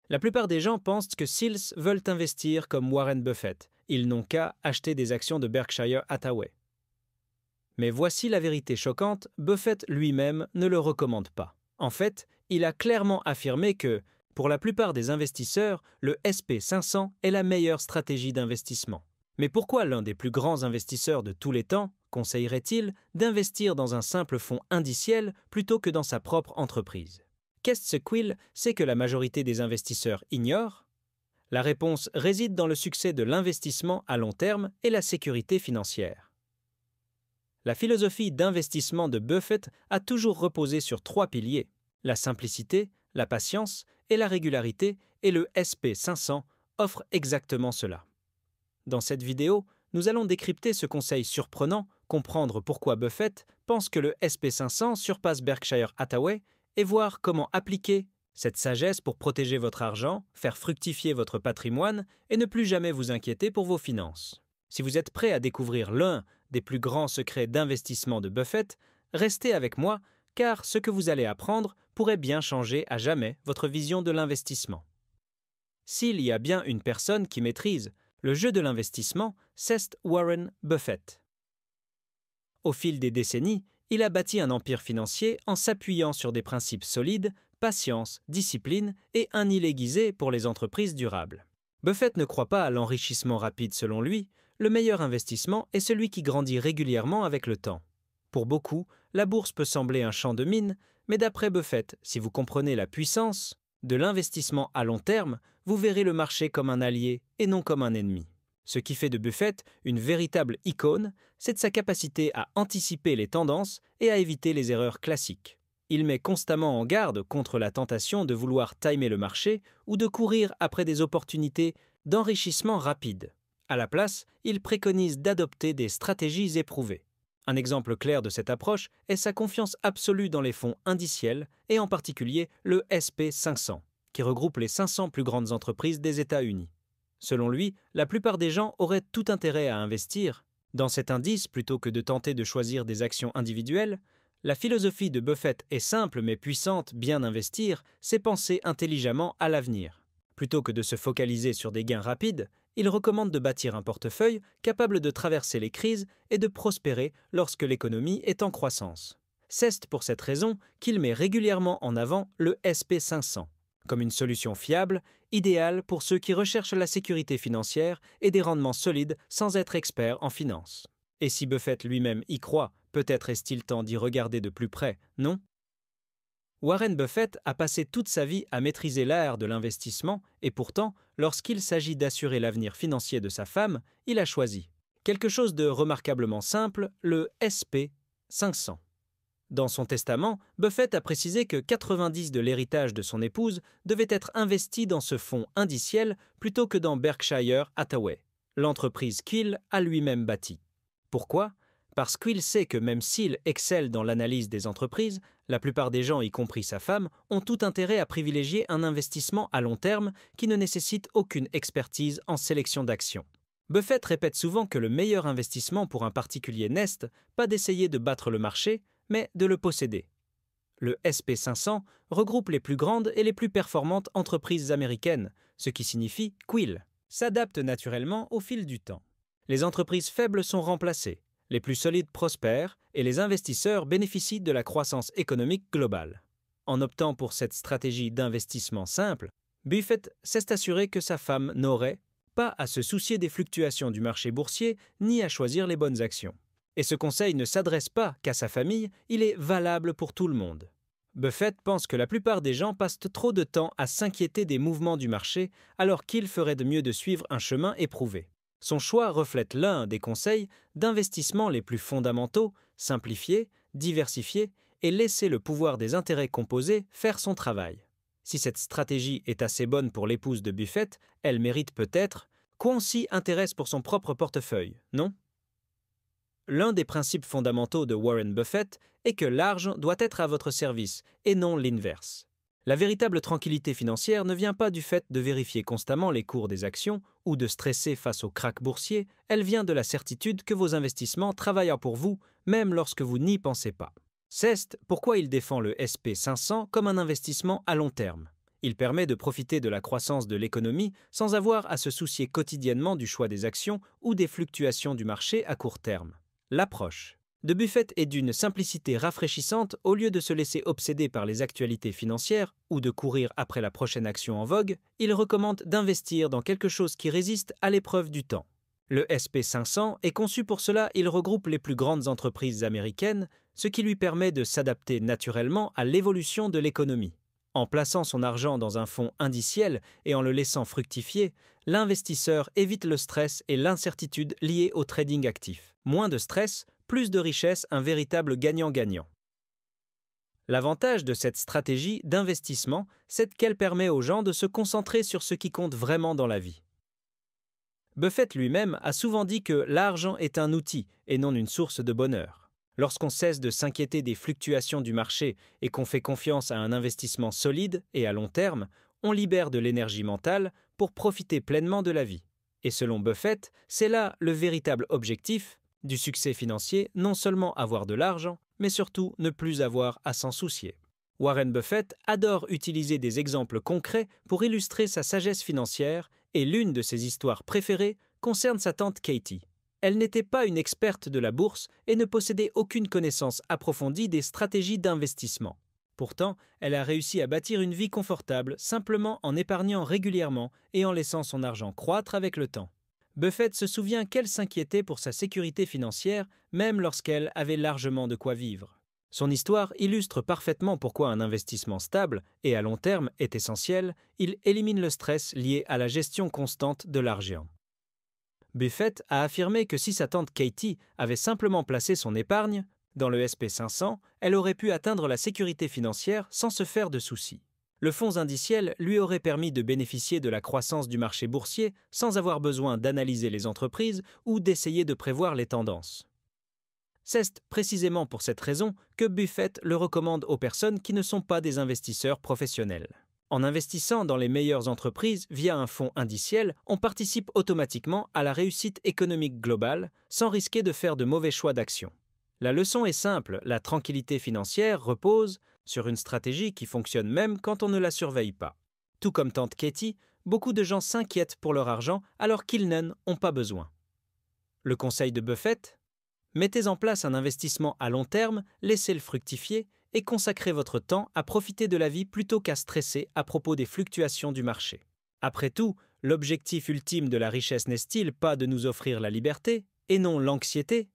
La plupart des gens pensent que s'ils veulent investir comme Warren Buffett, ils n'ont qu'à acheter des actions de Berkshire Hathaway. Mais voici la vérité choquante, Buffett lui-même ne le recommande pas. En fait, il a clairement affirmé que, pour la plupart des investisseurs, le SP500 est la meilleure stratégie d'investissement. Mais pourquoi l'un des plus grands investisseurs de tous les temps conseillerait-il d'investir dans un simple fonds indiciel plutôt que dans sa propre entreprise? Qu'est-ce Quill sait que la majorité des investisseurs ignorent? La réponse réside dans le succès de l'investissement à long terme et la sécurité financière. La philosophie d'investissement de Buffett a toujours reposé sur 3 piliers, la simplicité, la patience et la régularité, et le SP500 offre exactement cela. Dans cette vidéo, nous allons décrypter ce conseil surprenant, comprendre pourquoi Buffett pense que le SP500 surpasse Berkshire Hathaway et voir comment appliquer cette sagesse pour protéger votre argent, faire fructifier votre patrimoine et ne plus jamais vous inquiéter pour vos finances. Si vous êtes prêt à découvrir l'un des plus grands secrets d'investissement de Buffett, restez avec moi car ce que vous allez apprendre pourrait bien changer à jamais votre vision de l'investissement. S'il y a bien une personne qui maîtrise le jeu de l'investissement, c'est Warren Buffett. Au fil des décennies, il a bâti un empire financier en s'appuyant sur des principes solides, patience, discipline et un îlet aiguisé pour les entreprises durables. Buffett ne croit pas à l'enrichissement rapide selon lui, le meilleur investissement est celui qui grandit régulièrement avec le temps. Pour beaucoup, la bourse peut sembler un champ de mine, mais d'après Buffett, si vous comprenez la puissance de l'investissement à long terme, vous verrez le marché comme un allié et non comme un ennemi. Ce qui fait de Buffett une véritable icône, c'est de sa capacité à anticiper les tendances et à éviter les erreurs classiques. Il met constamment en garde contre la tentation de vouloir timer le marché ou de courir après des opportunités d'enrichissement rapide. À la place, il préconise d'adopter des stratégies éprouvées. Un exemple clair de cette approche est sa confiance absolue dans les fonds indiciels et en particulier le SP500, qui regroupe les 500 plus grandes entreprises des États-Unis. Selon lui, la plupart des gens auraient tout intérêt à investir dans cet indice plutôt que de tenter de choisir des actions individuelles. La philosophie de Buffett est simple mais puissante, bien investir, c'est penser intelligemment à l'avenir. Plutôt que de se focaliser sur des gains rapides, il recommande de bâtir un portefeuille capable de traverser les crises et de prospérer lorsque l'économie est en croissance. C'est pour cette raison qu'il met régulièrement en avant le SP500, comme une solution fiable, idéale pour ceux qui recherchent la sécurité financière et des rendements solides sans être expert en finance. Et si Buffett lui-même y croit, peut-être est-il temps d'y regarder de plus près, non? Warren Buffett a passé toute sa vie à maîtriser l'art de l'investissement et pourtant, lorsqu'il s'agit d'assurer l'avenir financier de sa femme, il a choisi quelque chose de remarquablement simple, le SP500. Dans son testament, Buffett a précisé que 90% de l'héritage de son épouse devait être investi dans ce fonds indiciel plutôt que dans Berkshire Hathaway, l'entreprise qu'il a lui-même bâtie. Pourquoi ? Parce qu'il sait que même s'il excelle dans l'analyse des entreprises, la plupart des gens, y compris sa femme, ont tout intérêt à privilégier un investissement à long terme qui ne nécessite aucune expertise en sélection d'actions. Buffett répète souvent que le meilleur investissement pour un particulier n'est pas d'essayer de battre le marché, mais de le posséder. Le SP500 regroupe les plus grandes et les plus performantes entreprises américaines, ce qui signifie Quill s'adapte naturellement au fil du temps. Les entreprises faibles sont remplacées, les plus solides prospèrent et les investisseurs bénéficient de la croissance économique globale. En optant pour cette stratégie d'investissement simple, Buffett s'est assuré que sa femme n'aurait pas à se soucier des fluctuations du marché boursier ni à choisir les bonnes actions. Et ce conseil ne s'adresse pas qu'à sa famille, il est valable pour tout le monde. Buffett pense que la plupart des gens passent trop de temps à s'inquiéter des mouvements du marché alors qu'il ferait de mieux de suivre un chemin éprouvé. Son choix reflète l'un des conseils d'investissement les plus fondamentaux, simplifier, diversifier et laisser le pouvoir des intérêts composés faire son travail. Si cette stratégie est assez bonne pour l'épouse de Buffett, elle mérite peut-être qu'on s'y intéresse pour son propre portefeuille, non ? L'un des principes fondamentaux de Warren Buffett est que l'argent doit être à votre service et non l'inverse. La véritable tranquillité financière ne vient pas du fait de vérifier constamment les cours des actions ou de stresser face aux krachs boursiers, elle vient de la certitude que vos investissements travaillent pour vous, même lorsque vous n'y pensez pas. C'est pourquoi il défend le SP500 comme un investissement à long terme. Il permet de profiter de la croissance de l'économie sans avoir à se soucier quotidiennement du choix des actions ou des fluctuations du marché à court terme. L'approche de Buffett est d'une simplicité rafraîchissante. Au lieu de se laisser obséder par les actualités financières ou de courir après la prochaine action en vogue, il recommande d'investir dans quelque chose qui résiste à l'épreuve du temps. Le SP500 est conçu pour cela. Il regroupe les plus grandes entreprises américaines, ce qui lui permet de s'adapter naturellement à l'évolution de l'économie. En plaçant son argent dans un fonds indiciel et en le laissant fructifier, l'investisseur évite le stress et l'incertitude liés au trading actif. Moins de stress, plus de richesse, un véritable gagnant-gagnant. L'avantage de cette stratégie d'investissement, c'est qu'elle permet aux gens de se concentrer sur ce qui compte vraiment dans la vie. Buffett lui-même a souvent dit que l'argent est un outil et non une source de bonheur. Lorsqu'on cesse de s'inquiéter des fluctuations du marché et qu'on fait confiance à un investissement solide et à long terme, on libère de l'énergie mentale pour profiter pleinement de la vie. Et selon Buffett, c'est là le véritable objectif du succès financier, non seulement avoir de l'argent, mais surtout ne plus avoir à s'en soucier. Warren Buffett adore utiliser des exemples concrets pour illustrer sa sagesse financière et l'une de ses histoires préférées concerne sa tante Katie. Elle n'était pas une experte de la bourse et ne possédait aucune connaissance approfondie des stratégies d'investissement. Pourtant, elle a réussi à bâtir une vie confortable simplement en épargnant régulièrement et en laissant son argent croître avec le temps. Buffett se souvient qu'elle s'inquiétait pour sa sécurité financière, même lorsqu'elle avait largement de quoi vivre. Son histoire illustre parfaitement pourquoi un investissement stable et à long terme est essentiel. Il élimine le stress lié à la gestion constante de l'argent. Buffett a affirmé que si sa tante Katie avait simplement placé son épargne dans le SP500, elle aurait pu atteindre la sécurité financière sans se faire de soucis. Le fonds indiciel lui aurait permis de bénéficier de la croissance du marché boursier sans avoir besoin d'analyser les entreprises ou d'essayer de prévoir les tendances. C'est précisément pour cette raison que Buffett le recommande aux personnes qui ne sont pas des investisseurs professionnels. En investissant dans les meilleures entreprises via un fonds indiciel, on participe automatiquement à la réussite économique globale sans risquer de faire de mauvais choix d'action. La leçon est simple, la tranquillité financière repose sur une stratégie qui fonctionne même quand on ne la surveille pas. Tout comme tante Katie, beaucoup de gens s'inquiètent pour leur argent alors qu'ils n'en ont pas besoin. Le conseil de Buffett ? Mettez en place un investissement à long terme, laissez-le fructifier et consacrez votre temps à profiter de la vie plutôt qu'à stresser à propos des fluctuations du marché. Après tout, l'objectif ultime de la richesse n'est-il pas de nous offrir la liberté et non l'anxiété ?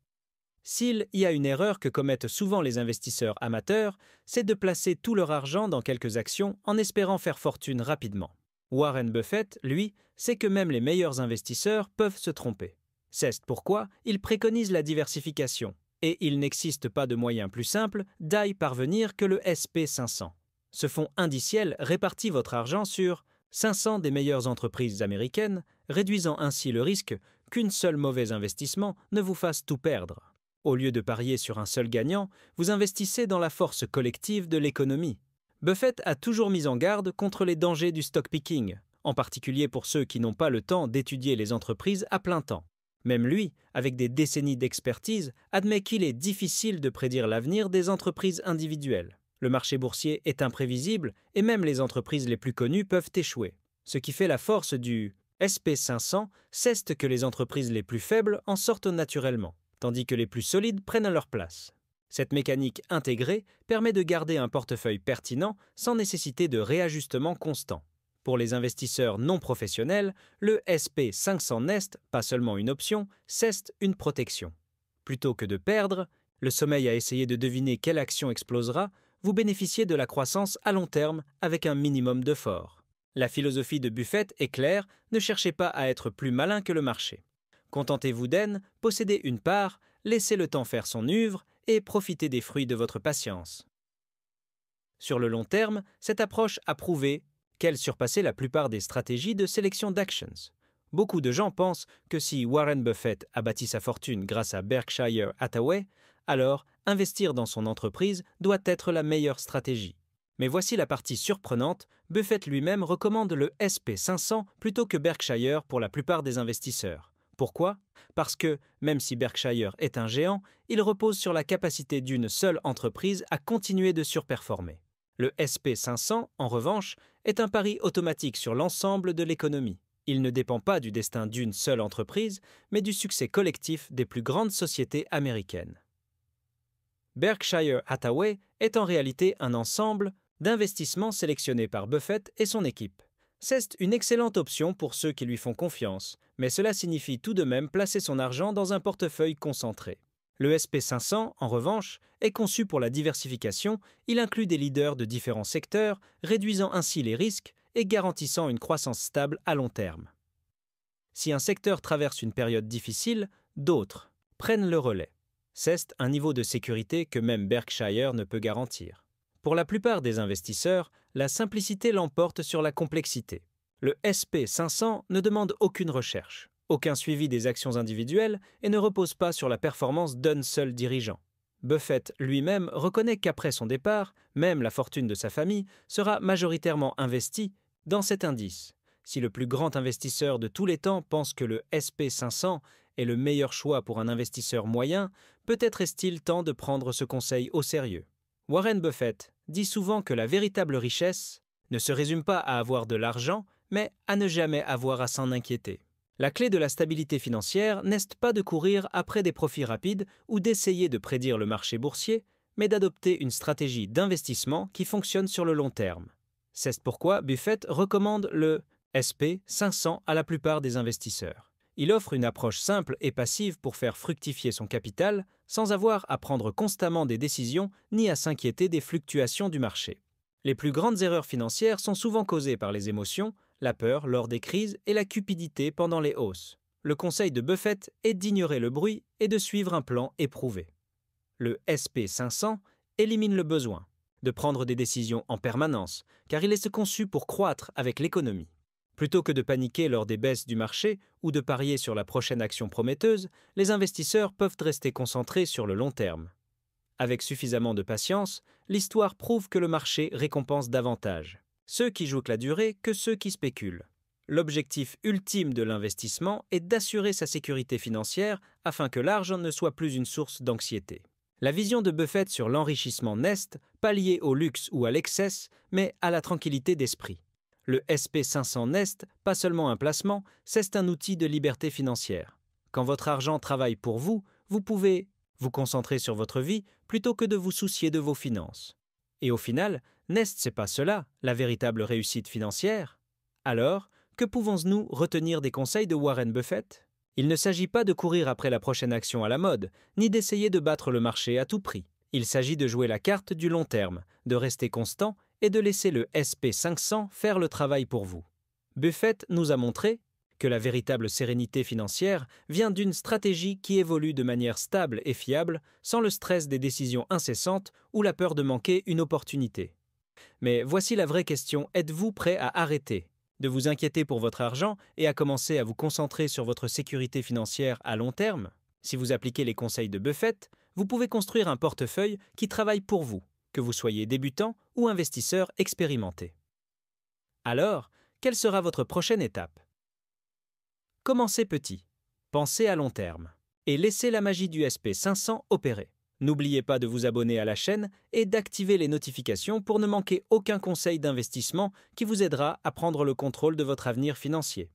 S'il y a une erreur que commettent souvent les investisseurs amateurs, c'est de placer tout leur argent dans quelques actions en espérant faire fortune rapidement. Warren Buffett, lui, sait que même les meilleurs investisseurs peuvent se tromper. C'est pourquoi il préconise la diversification, et il n'existe pas de moyen plus simple d'y parvenir que le SP500. Ce fonds indiciel répartit votre argent sur 500 des meilleures entreprises américaines, réduisant ainsi le risque qu'une seule mauvais investissement ne vous fasse tout perdre. Au lieu de parier sur un seul gagnant, vous investissez dans la force collective de l'économie. Buffett a toujours mis en garde contre les dangers du stock picking, en particulier pour ceux qui n'ont pas le temps d'étudier les entreprises à plein temps. Même lui, avec des décennies d'expertise, admet qu'il est difficile de prédire l'avenir des entreprises individuelles. Le marché boursier est imprévisible et même les entreprises les plus connues peuvent échouer. Ce qui fait la force du SP500, c'est que les entreprises les plus faibles en sortent naturellement, tandis que les plus solides prennent leur place. Cette mécanique intégrée permet de garder un portefeuille pertinent sans nécessité de réajustement constant. Pour les investisseurs non professionnels, le SP500 n'est pas seulement une option, c'est une protection. Plutôt que de perdre le sommeil à essayer de deviner quelle action explosera, vous bénéficiez de la croissance à long terme avec un minimum d'effort. La philosophie de Buffett est claire, ne cherchez pas à être plus malin que le marché. Contentez-vous d'en posséder une part, laissez le temps faire son œuvre et profitez des fruits de votre patience. Sur le long terme, cette approche a prouvé qu'elle surpassait la plupart des stratégies de sélection d'actions. Beaucoup de gens pensent que si Warren Buffett a bâti sa fortune grâce à Berkshire Hathaway, alors investir dans son entreprise doit être la meilleure stratégie. Mais voici la partie surprenante, Buffett lui-même recommande le SP500 plutôt que Berkshire pour la plupart des investisseurs. Pourquoi ? Parce que, même si Berkshire est un géant, il repose sur la capacité d'une seule entreprise à continuer de surperformer. Le SP500, en revanche, est un pari automatique sur l'ensemble de l'économie. Il ne dépend pas du destin d'une seule entreprise, mais du succès collectif des plus grandes sociétés américaines. Berkshire Hathaway est en réalité un ensemble d'investissements sélectionnés par Buffett et son équipe. C'est une excellente option pour ceux qui lui font confiance, mais cela signifie tout de même placer son argent dans un portefeuille concentré. Le SP500, en revanche, est conçu pour la diversification, il inclut des leaders de différents secteurs, réduisant ainsi les risques et garantissant une croissance stable à long terme. Si un secteur traverse une période difficile, d'autres prennent le relais. C'est un niveau de sécurité que même Berkshire ne peut garantir. Pour la plupart des investisseurs, la simplicité l'emporte sur la complexité. Le SP500 ne demande aucune recherche, aucun suivi des actions individuelles et ne repose pas sur la performance d'un seul dirigeant. Buffett lui-même reconnaît qu'après son départ, même la fortune de sa famille sera majoritairement investie dans cet indice. Si le plus grand investisseur de tous les temps pense que le SP500 est le meilleur choix pour un investisseur moyen, peut-être est-il temps de prendre ce conseil au sérieux. Warren Buffett dit souvent que la véritable richesse ne se résume pas à avoir de l'argent, mais à ne jamais avoir à s'en inquiéter. La clé de la stabilité financière n'est pas de courir après des profits rapides ou d'essayer de prédire le marché boursier, mais d'adopter une stratégie d'investissement qui fonctionne sur le long terme. C'est pourquoi Buffett recommande le SP500 à la plupart des investisseurs. Il offre une approche simple et passive pour faire fructifier son capital sans avoir à prendre constamment des décisions ni à s'inquiéter des fluctuations du marché. Les plus grandes erreurs financières sont souvent causées par les émotions, la peur lors des crises et la cupidité pendant les hausses. Le conseil de Buffett est d'ignorer le bruit et de suivre un plan éprouvé. Le SP500 élimine le besoin de prendre des décisions en permanence, car il est conçu pour croître avec l'économie. Plutôt que de paniquer lors des baisses du marché ou de parier sur la prochaine action prometteuse, les investisseurs peuvent rester concentrés sur le long terme. Avec suffisamment de patience, l'histoire prouve que le marché récompense davantage ceux qui jouent la durée que ceux qui spéculent. L'objectif ultime de l'investissement est d'assurer sa sécurité financière afin que l'argent ne soit plus une source d'anxiété. La vision de Buffett sur l'enrichissement n'est pas liée au luxe ou à l'excès, mais à la tranquillité d'esprit. Le SP500 n'est pas seulement un placement, c'est un outil de liberté financière. Quand votre argent travaille pour vous, vous pouvez vous concentrer sur votre vie plutôt que de vous soucier de vos finances. Et au final, n'est-ce pas cela, la véritable réussite financière? Alors, que pouvons-nous retenir des conseils de Warren Buffett? Il ne s'agit pas de courir après la prochaine action à la mode, ni d'essayer de battre le marché à tout prix. Il s'agit de jouer la carte du long terme, de rester constant et de laisser le SP500 faire le travail pour vous. Buffett nous a montré que la véritable sérénité financière vient d'une stratégie qui évolue de manière stable et fiable, sans le stress des décisions incessantes ou la peur de manquer une opportunité. Mais voici la vraie question, êtes-vous prêt à arrêter de vous inquiéter pour votre argent et à commencer à vous concentrer sur votre sécurité financière à long terme? Si vous appliquez les conseils de Buffett, vous pouvez construire un portefeuille qui travaille pour vous, que vous soyez débutant ou investisseur expérimenté. Alors, quelle sera votre prochaine étape? Commencez petit, pensez à long terme et laissez la magie du SP500 opérer. N'oubliez pas de vous abonner à la chaîne et d'activer les notifications pour ne manquer aucun conseil d'investissement qui vous aidera à prendre le contrôle de votre avenir financier.